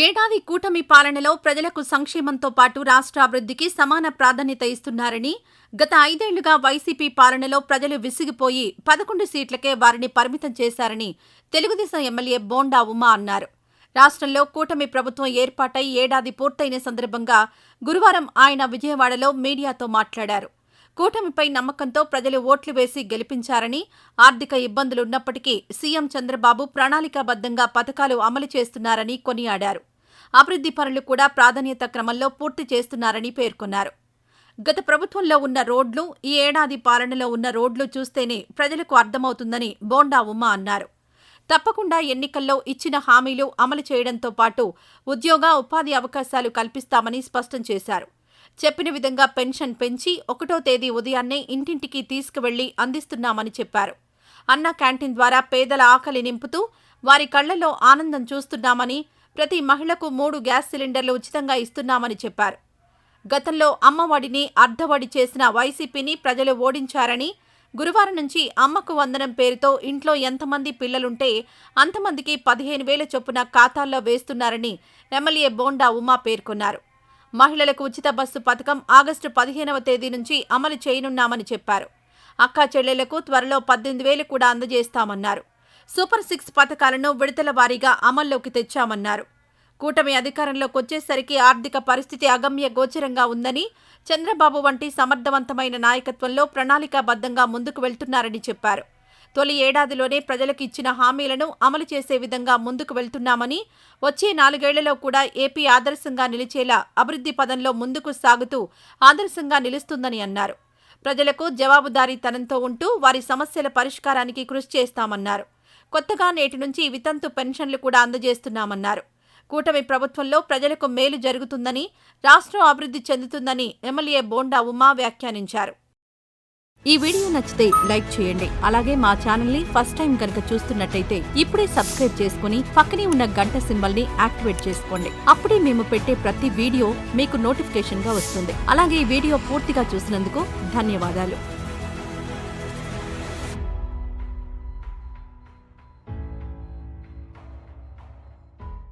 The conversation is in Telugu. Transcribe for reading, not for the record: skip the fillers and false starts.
ఏడాది కూటమి పాలనలో ప్రజలకు సంక్షేమంతో పాటు రాష్ట్ర అభివృద్ధికి సమాన ప్రాధాన్యత ఇస్తున్నారని, గత 5 ఏళ్లుగా వైసీపీ పాలనలో ప్రజలు విసిగిపోయి 11 సీట్లకే వారిని పరిమితం చేశారని తెలుగుదేశం ఎమ్మెల్యే బోండా ఉమా అన్నారు. రాష్ట్రంలో కూటమి ప్రభుత్వం ఏర్పాటై ఏడాది పూర్తయిన సందర్భంగా గురువారం ఆయన విజయవాడలో మీడియాతో మాట్లాడారు. కూటమిపై నమ్మకంతో ప్రజలు ఓట్లు వేసి గెలిపించారని, ఆర్థిక ఇబ్బందులున్నప్పటికీ సీఎం చంద్రబాబు ప్రణాళికాబద్ధంగా పథకాలు అమలు చేస్తున్నారని కొనియాడారు. అభివృద్ధి పనులు కూడా ప్రాధాన్యత క్రమంలో పూర్తి చేస్తున్నారని పేర్కొన్నారు. గత ప్రభుత్వంలో ఉన్న రోడ్లు, ఈ ఏడాది పాలనలో ఉన్న రోడ్లు చూస్తేనే ప్రజలకు అర్థమవుతుందని బోండా ఉమా అన్నారు. తప్పకుండా ఎన్నికల్లో ఇచ్చిన హామీలు అమలు చేయడంతో పాటు ఉద్యోగ, ఉపాధి అవకాశాలు కల్పిస్తామని స్పష్టం చేశారు. చెప్పిన విధంగా పెన్షన్ పెంచి 1వ తేదీ ఉదయాన్నే ఇంటింటికి తీసుకువెళ్లి అందిస్తున్నామని చెప్పారు. అన్న క్యాంటీన్ ద్వారా పేదల ఆకలి నింపుతూ వారి కళ్లలో ఆనందం చూస్తున్నామని, ప్రతి మహిళకు 3 గ్యాస్ సిలిండర్లు ఉచితంగా ఇస్తున్నామని చెప్పారు. గతంలో అమ్మఒడిని అర్ధవడి చేసిన వైసీపీని ప్రజలు ఓడించారని, గురువారం నుంచి అమ్మకు వందనం పేరుతో ఇంట్లో ఎంతమంది పిల్లలుంటే అంతమందికి 15,000 చొప్పున ఖాతాల్లో వేస్తున్నారని ఎమ్మెల్యే బోండా ఉమా పేర్కొన్నారు. మహిళలకు ఉచిత బస్సు పథకం ఆగస్టు 15వ తేదీ నుంచి అమలు చేయనున్నామని చెప్పారు. అక్కా చెల్లెలకు త్వరలో 18,000 కూడా అందజేస్తామన్నారు. సూపర్ 6 పథకాలను విడతల వారీగా అమల్లోకి తెచ్చామన్నారు. కూటమి అధికారంలోకి వచ్చేసరికి ఆర్థిక పరిస్థితి అగమ్య గోచరంగా ఉందని, చంద్రబాబు వంటి సమర్థవంతమైన నాయకత్వంలో ప్రణాళికాబద్ధంగా ముందుకు వెళ్తున్నారని చెప్పారు. తొలి ఏడాదిలోనే ప్రజలకు ఇచ్చిన హామీలను అమలు చేసే విధంగా ముందుకు వెళ్తున్నామని, వచ్చే 4 ఏళ్లలో కూడా ఏపీ ఆదర్శంగా నిలిచేలా అభివృద్ధి పదంలో ముందుకు సాగుతూ ఆదర్శంగా నిలుస్తుందని అన్నారు. ప్రజలకు జవాబుదారీతనంతో ఉంటూ వారి సమస్యల పరిష్కారానికి కృషి చేస్తామన్నారు. కొత్తగా నేటి నుంచి వితంతు పెన్షన్లు కూడా అందజేస్తున్నామన్నారు. కూటమి ప్రభుత్వంలో ప్రజలకు మేలు జరుగుతుందని, రాష్ట్రం అభివృద్ధి చెందుతుందని ఎమ్మెల్యే బోండా ఉమా వ్యాఖ్యానించారు. ఈ వీడియో నచ్చితే లైక్ చేయండి. అలాగే మా ఛానల్ ని ఫస్ట్ టైం కనుక చూస్తున్నట్టయితే ఇప్పుడే సబ్స్క్రైబ్ చేసుకుని పక్కనే ఉన్న గంట సింబల్ ని యాక్టివేట్ చేసుకోండి. అప్పుడే మేము పెట్టే ప్రతి వీడియో మీకు నోటిఫికేషన్ గా వస్తుంది. అలాగే ఈ వీడియో పూర్తిగా చూసినందుకు ధన్యవాదాలు.